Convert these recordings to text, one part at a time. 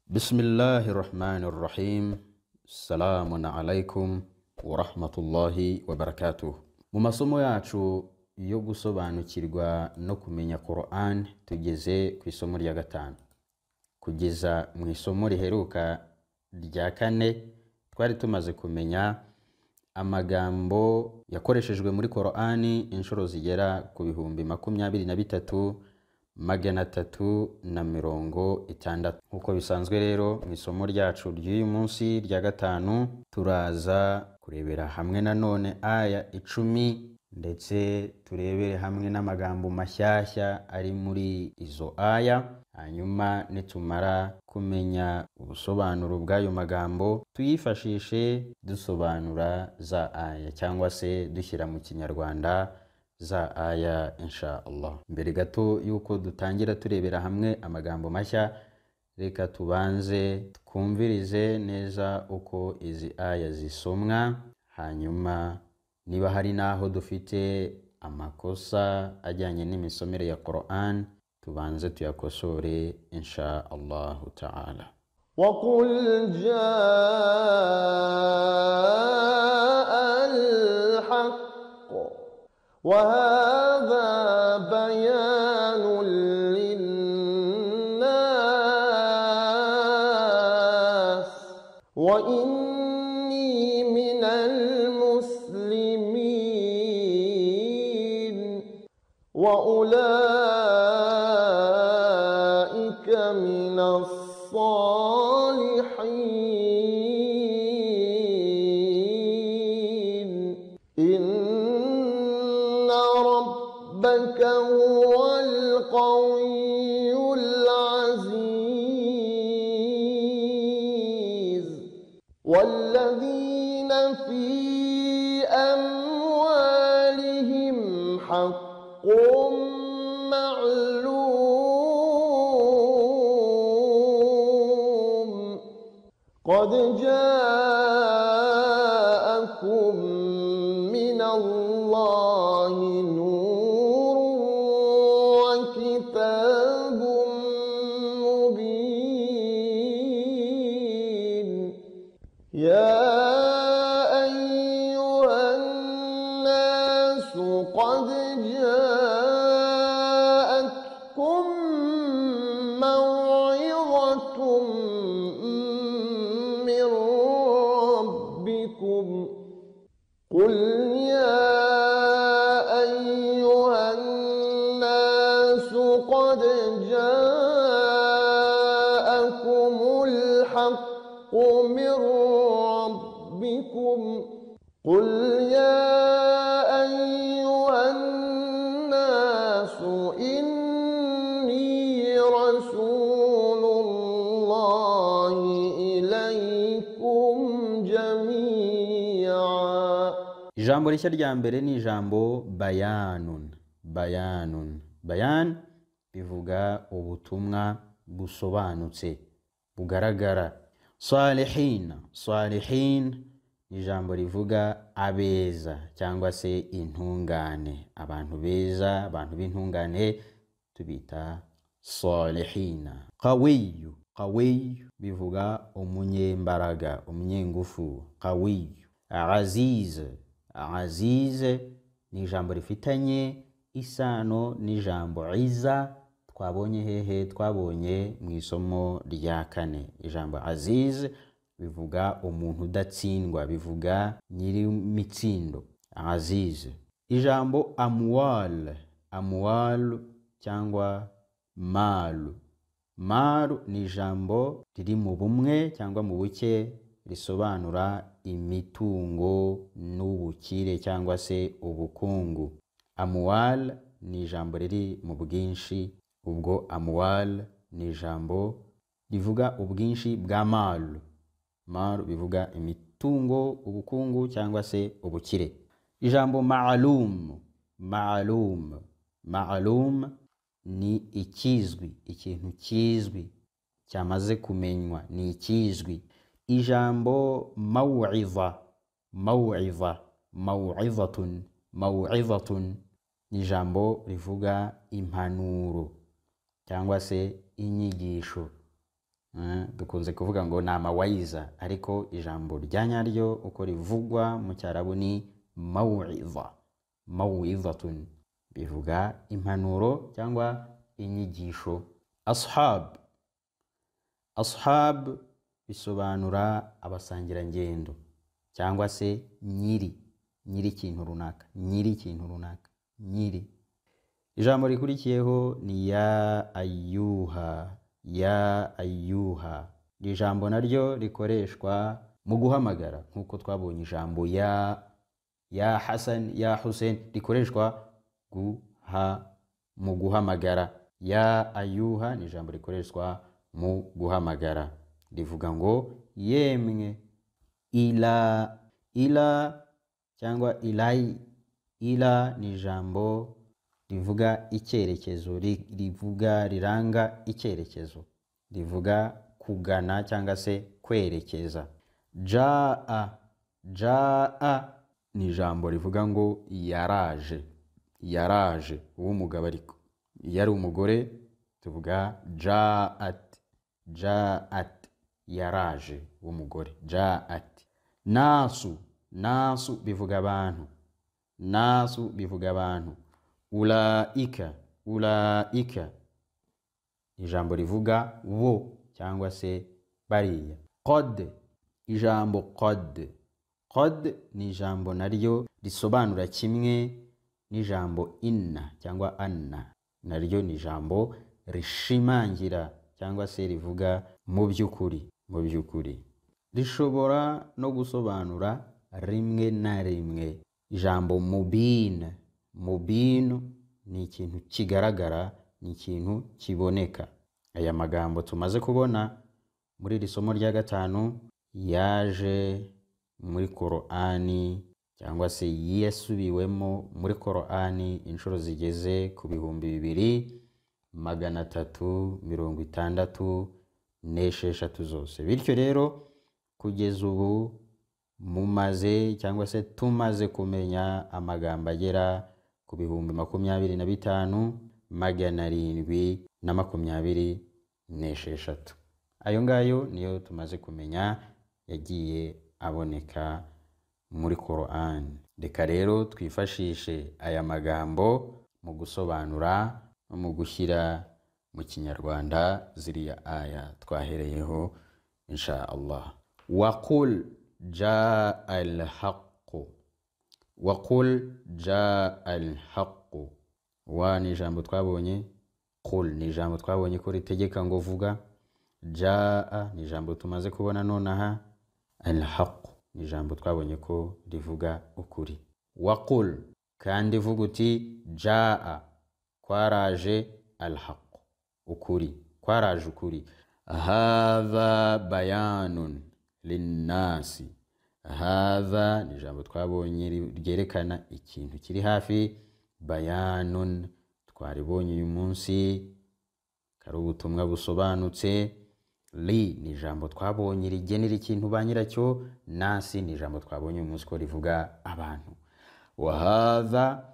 Bismillahirrahmanirrahim. Salamun alaikum wa rahmatullahi wa barakatuh. Mu masomo yacu yo gusobanukirwa no kumenya Qur'an tugeze ku isomo rya 5. Kugeza mu isomo riheruka rya 4 twari tumaze kumenya amagambo yakoreshejwe muri Qur'ani inshuro zigera ku 23,360. Nkuko bisanzwe rero mu isomo ryacu ry'uyu munsi rya 5 turaza kurebera hamwe nanone aya 10 ndetse turebere hamwe n'amagambo mashyashya ari muri izo aya. Hanyuma nitumara kumenya ubusobanuro bw'ayo magambo tuyifashishe dusobanura za aya cyangwa se dushyira mu kinyarwanda za aya insha Allah. Mbere gato yuko dutangira turebera hamwe amagambo mashya, reka tubanze twumvirize neza uko izi aya zisomwa, hanyuma niba hari naho dufite amakosa ajyanye n'imisomere ya Qur'an tubanze tuyakosore insha Allah ta'ala. وَقُلْ جَاءَ الْحَقُّ وَهَذَا بَيَانٌ لِلنَّاسِ وَإِنِّي مِنَ الْمُسْلِمِينَ وَأُولَئِكَ مِنَ الصَّالِحِينَ إِنَّ رَبَّكَ هُوَ الْقَوِيُّ الْعَزِيزُ وَالَّذِينَ فِي أَمْوَالِهِمْ حَقٌّ معلوم قد جاءكم من الله نور وكتاب مبين يا أيها الناس قد جاءتكم موعظة من ربكم قل يا أيها الناس قد جاءكم الحق من ربكم قل يا أيها الناس إني رسول الله إليكم جميعا. Ijambo rishya rya mbere ni ijambo bayanun. Bayan bivuga ubutumwa busobanutse bugaragara. Salihin ni ijambo rivuga abeza cyangwa se intungane. Abantu beza, abantu b'intungane tubita salihina. Qawiy bivuga umunyembaraga, umunyengufu. Qawiy. Aziz ni ijambo rifitanye isano n'ijambo iza twabonye hehe? Twabonye mu isomo rya 4. Ijambo aziz bivuga umuntu udatsindwa, bivuga nyiri mitsindo. Aziz. Ijambo amwal cyangwa mal ni ijambo riri mu bumwe cyangwa mu buke risobanura imitungo n'ubukire cyangwa se ubukungu. Amwal ni ijambo riri mu bwinshi, ubwo amwal ni ijambo rivuga ubwinshi bwa mal bivuga imitungo, ubukungu cyangwa se ubukire. Ijambo ma'lum ni ikizwi, ikintu kizwi cyamaze kumenywa, ni ikizwi. Ijambo maw'izatun ni ijambo rivuga impanuro cyangwa se inyigisho. dukunze kuvuga ngo ni amawayiza, ariko ijambo rya nyaryo uko rivugwa mu Cyarabu ni maw'iza. Maw'izatun bivuga impanuro cyangwa inyigisho. Ashab bisobanura abasangirangendo cyangwa se nyiri ikintu runaka, nyiri. Ijambo rikurikiyeho ni ya ayyuha. Iri jambo naryo rikoreshwa mu guhamagara, nk'uko twabonye ijambo ya Hasan, ya Hussein rikoreshwa mu guhamagara. Ya ayyuha ni ijambo rikoreshwa mu guhamagara, rivuga ngo yemwe. Ila cyangwa ilai. Ila ni ijambo rivuga icyerekezo, riranga icyerekezo, rivuga kugana cyangwa se kwerekeza. Jaa ni ijambo rivuga ngo yaraje uw'umugabo, ariko iyo ari umugore tuvuga jaat, yaraje uw'umugore, jaat. Nasu bivuga abantu. Ulaika ijambo rivuga bo cyangwa se bariya. Ijambo qad ni ijambo naryo risobanura kimwe n'ijambo inna cyangwa anna, naryo ni ijambo rishimangira cyangwa se rivuga mu by'ukuri. Rishobora no gusobanura rimwe na rimwe. Ijambo mubin ni ikintu kigaragara, ni ikintu kiboneka. Aya magambo tumaze kubona muri iri somo rya 5 yaje muri Qur'ani cyangwa se yasubiwemo muri Qur'ani inshuro zigeze ku 2366 zose. Bityo rero kugeza ubu mumaze cyangwa se tumaze kumenya amagambo agera ku 25,726. Ayo ngayo niyo tumaze kumenya yagiye aboneka muri Qur'an. Reka rero twifashishe aya magambo mu gusobanura no mu gushyira mu Kinyarwanda ziriya aya twahereyeho insha Allah. Waqul jaa al-haqq. Wa ni ijambo twabonye, qul ni ijambo twabonye ko ritegeka ngo vuga, jaa ni ijambo tumaze kubona nonaha, al-haqq ni ijambo twabonye ko rivuga ukuri. Waqul kandi vuga uti jaa kwaraje al-haqq, ukuri, kwaraje ukuri. Hadha bayanun linnasi. Hadha ni ijambo twabonye ryerekana ikintu kiri hafi. Bayanun twaribonye uyu munsi kari ubutumwa busobanutse. Li ni ijambo twabonye rigenera ikintu ba nyiracyo. Nasi ni ijambo twabonye uyu munsi ko rivuga abantu. Wa hadha,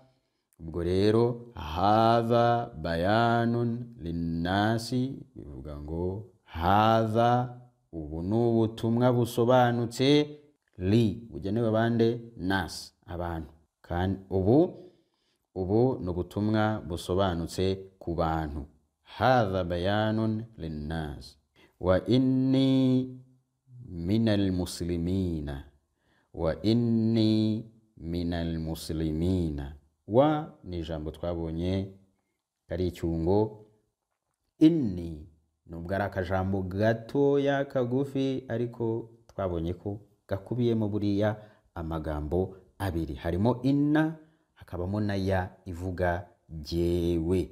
ubwo rero hadha bayanun linnasi bivuga ngo hadha ubu ni ubutumwa busobanutse. Li bugenewe bande? Nas, abantu. Kandi ubu ni ubutumwa busobanutse ku bantu. Hadha bayanun linnas. Wa inni minal muslimina. Wa ni ijambo twabonye kari icyungo. Inni nubwo ari akajambo gatoya kagufi, ariko twabonye ko gakubiyemo buriya amagambo abiri. Harimo inna, hakabamo na ya ivuga jewe.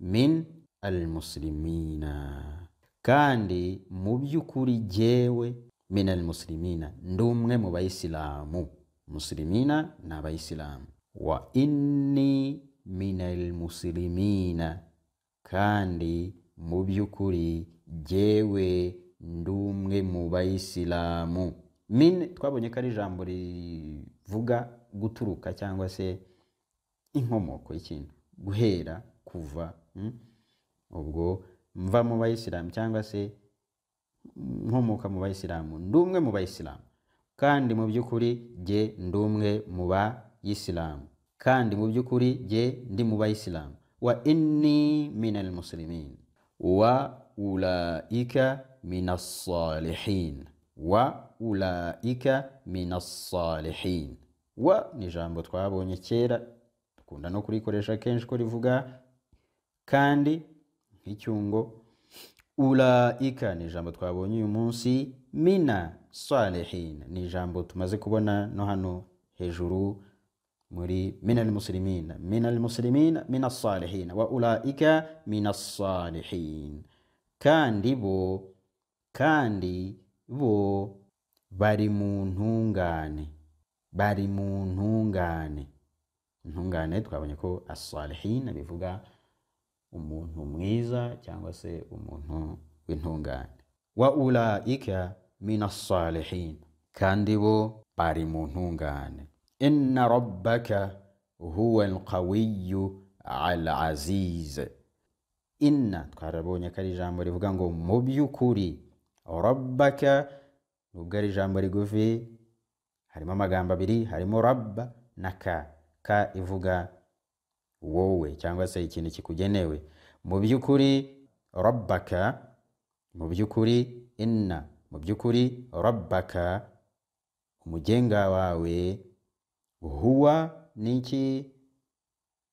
Min al-muslimina. Kandi mu by'ukuri jewe min al-muslimina ndumwe mu bayisilamu. Muslimina ni abayisilamu. Wa inni min al-muslimina. Kandi mu by'ukuri jewe ndumwe mu bayisilamu. Min twabonye ko ari ijambo rivuga guturuka cyangwa se inkomoko y'ikintu, guhera, kuva. Ubwo mva mu bayisilamu cyangwa se nkomoka mu bayisilamu, ndumwe mu bayisilamu, kandi mu by'ukuri jye ndumwe mu bayisilamu, kandi mu by'ukuri jye ndi mu bayisilamu. Wa inni minal muslimin wa ulaika minas salihin, wa ulaika minas salihin. Wa ni ijambo twabonye kera, dukunda no kurikoresha kenshi ko rivuga kandi nk'icyungo. Ulaika ni ijambo twabonye uyu munsi. Mina salihin ni ijambo tumaze kubona no hano hejuru muri minal muslimina, minal muslimina minas salihin, wa ulaika minas salihin. Kandi bo bari mu ntungane, bari mu ntungane. Intungane twabonye ko as-salihin bivuga umuntu mwiza cyangwa se umuntu w'intungane. Wa ulaika minas salihin, kandi bo bari mu ntungane. Inna rabbaka huwa al-qawiyyu al-aziz. Inna twarabonye ko ari ijambo rivuga ngo mu by'ukuri. Rabbaka nubwo ari ijambo rigufi, harimo amagambo abiri, harimo rabba na ka ivuga wowe cyangwa se ikintu kikugenewe. Mu by'ukuri rabbaka, mu by'ukuri inna, mu by'ukuri rabbaka, umugenga wawe, huwa niki?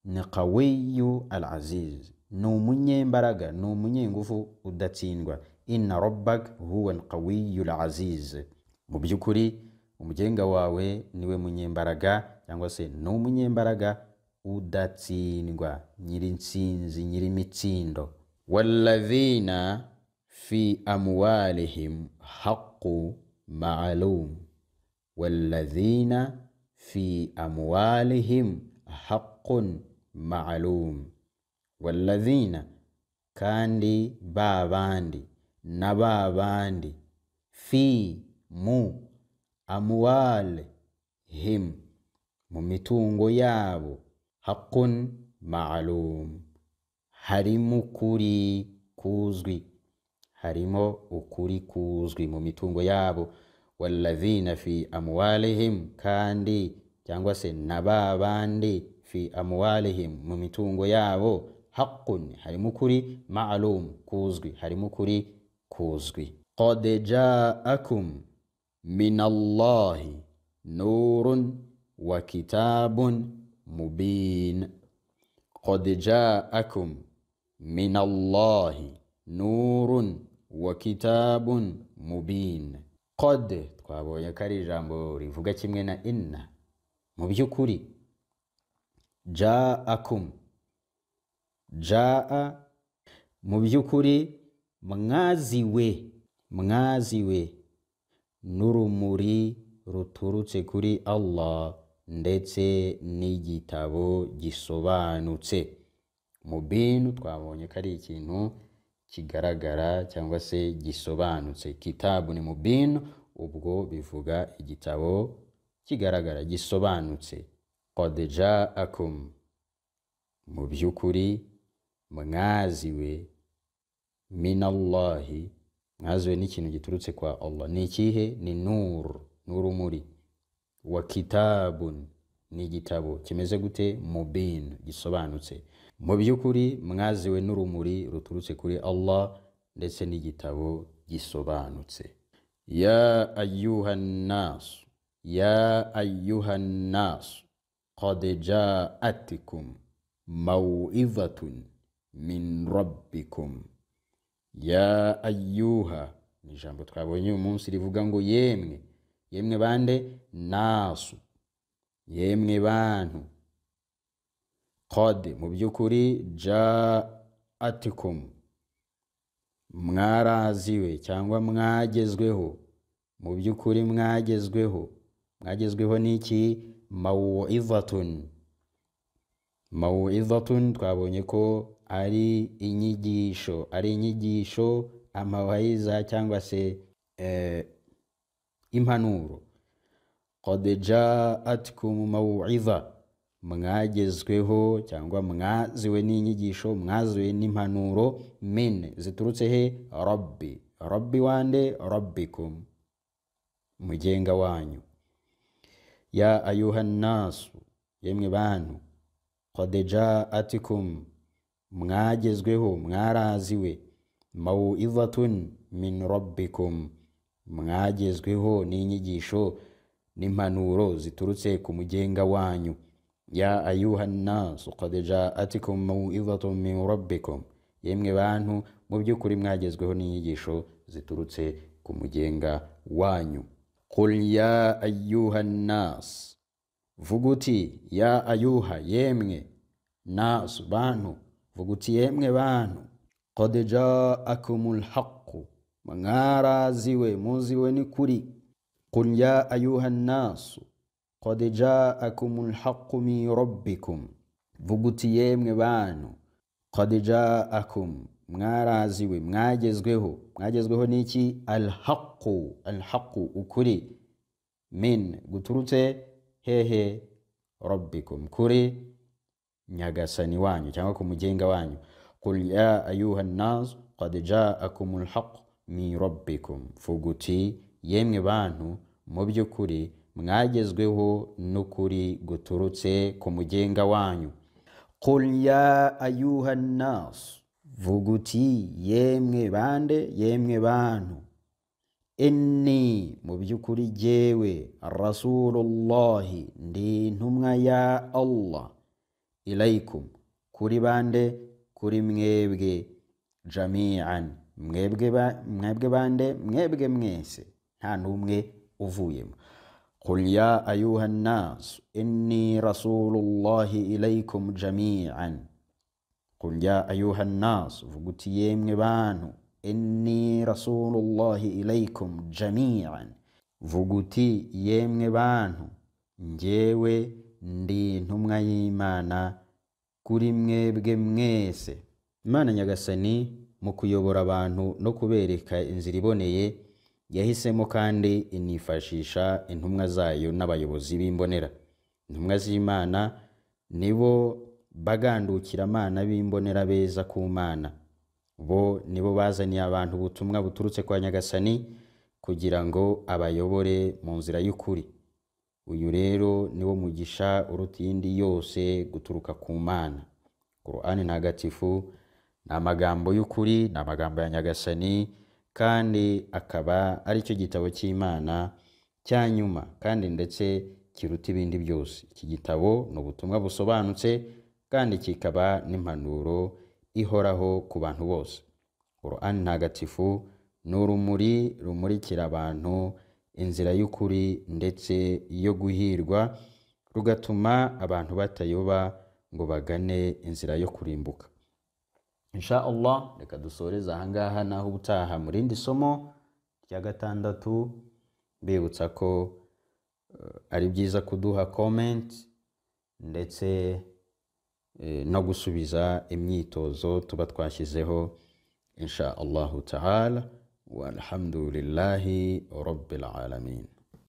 Ni qawiyyu al-aziz, ni umunyembaraga, ni umunyengufu udatsindwa. Inna rabbak huwa al-qawiyyu al-aziz. Mu by'ukuri umugenga wawe niwe munyembaraga cyangwa se ni umunyembaraga udatsindwa, nyir'intsinzi, nyir'imitsindo. Walladhina fi amwalihim haqqu ma'lum, walladhina fi amwalihim haqqun ma'lum. Walladhina, kandi babandi, na babandi, fi mu amwalihim, mu mitungo yabo, haqqun ma'lum, harimo ukuri kuzwi, harimo ukuri kuzwi mu mitungo yabo. Walladhina fi amwalihim, kandi cyangwa se na babandi, fi amwalihim, mu mitungo yabo, haqqun, harimo ukuri, ma'lum, kuzwi, harimo ukuri kuzwi. Qad ja'akum minallahi nurun wa kitabun mubin. Qad ja'akum minallahi nurun wa kitabun mubin. Qad twabonye ko ari ijambo rivuga kimwe na inna. Mu by'ukuri ja'akum, ja'a, mu by'ukuri mwaziwe, mwaziwe n'urumuri ruturutse kuri Allah ndetse n'igitabo gisobanutse. Mubin twabonye ko ari ikintu kigaragara cyangwa se gisobanutse. Kitabu ni mubin, ubwo bivuga igitabo kigaragara gisobanutse. Qad ja'akum, mu by'ukuri mwaziwe, minallahi, mwaziwe n'ikintu giturutse kwa Allah. Ni ikihe? Ni nur, n'urumuri. Wa kitabun, ni igitabo kimeze gute? Mubin, gisobanutse. Mu by'ukuri mwaziwe n'urumuri ruturutse kuri Allah ndetse n'igitabo gisobanutse. Ya ayyuhan nas, ya ayyuhan nas, qad ja'atkum maw'izatun min rabbikum. Ya ayyuha ni ijambo twabonye uyu munsi rivuga ngo yemwe. Yemwe bande? Nasu, yemwe bantu. Qad, mu by'ukuri, ja'atkum, mwaraziwe cyangwa mwagezweho. Mu by'ukuri mwagezweho. Mwagezweho n'iki? Maw'izatun. Maw'izatun twabonye ko ari inyigisho, ari inyigisho, amawayiza cyangwa se impanuro. Qad ja'atkum maw'iza, mwagezweho cyangwa mwaziwe n'inyigisho, mwaziwe n'impanuro, min ziturutse he? Rabbi. Rabbi wande? Rabbikum, mugenga wanyu. Ya ayuhan nasu, yemwe bantu, qad ja'atikum, mwagezweho, mwaraziwe, maw'izatun min rabbikum, mwagezweho n'inyigisho n'impanuro ziturutse ku mugenga wanyu. Ya ayuhan nasu qad ja'atikum maw'izatun min rabbikum, yemwe bantu, mu by'ukuri mwagezweho n'inyigisho ziturutse ku mugenga wanyu. Qul ya ayyuhan nas, vuguti ya ayuha, yemwe, nas, bantu, vuguti yemwe bantu, qad ja'akumul haqqu, mwaraziwe, muziwe ni kuri. Qul ya ayyuhan nas qad ja'akumul haqqu min rabbikum, vuguti yemwe bantu, qad ja'akum, mwaraziwe, mwagezweho n'iki? Al-haqqu, ukuri, min guturutse hehe? Rabbikum, kuri nyagasani wanyu cyangwa ku mugenga wanyu. Qul ya ayuhan nas qad ja'akumul haqqu min rabbikum, vuguti yemwe bantu, mu by'ukuri mwagezweho n'ukuri guturutse ku mugenga wanyu. Qul ya ayuhan nas, vuguti yemwe bande, yemwe bantu, inni, mu by'ukuri jewe, rasulullahi, ndi ntumwa ya Allah, ilaykum, kuri bande? Kuri mwebwe, jami'an, mwebwe bande? Mwebwe mwese, nta numwe uvuyemo. Qul ya ayuhan nas inni rasulullahi ilaykum jami'an. Qul ya ayuhan nas, vuguti yemwe bantu, inni rasulullahi ilaykum jami'an, vuguti yemwe bantu, njyewe ndi ntumwa y'Imana kuri mwebwe mwese. Imana nyagasani mu kuyobora abantu no kubereka inzira iboneye, yahisemo kandi inifashisha intumwa zayo n'abayobozi b'imbonera. Intumwa z'Imana nibo bagandukira Imana b'imbonera beza ku Mana. Bo nibo bazaniye abantu ubutumwa buturutse kwa nyagasani kugira ngo abayobore mu nzira y'ukuri. Uyu rero niwo mugisha uruta iyindi yose guturuka ku Mana. Qur'ani ntagatifu ni amagambo y'ukuri, ni amagambo ya nyagasani, kandi akaba ari cyo gitabo cy'Imana cya nyuma kandi ndetse kiruta ibindi byose. Iki gitabo ni ubutumwa busobanutse kandi kikaba n'impanuro ihoraho ku bantu bose. Qur'ani ntagatifu ni urumuri rumurikira abantu inzira y'ukuri ndetse yo guhirwa, rugatuma abantu batayoba ngo bagane inzira yo kurimbuka. Insha Allah, reka dusoreza ahangaha naho ubutaha mu rindi somo rya 6, mbibutsa ko ari byiza kuduha comment ndetse no gusubiza imyitozo tuba twashyizeho. Insha Allah ta'ala, walhamdulillahi rabbil alamin.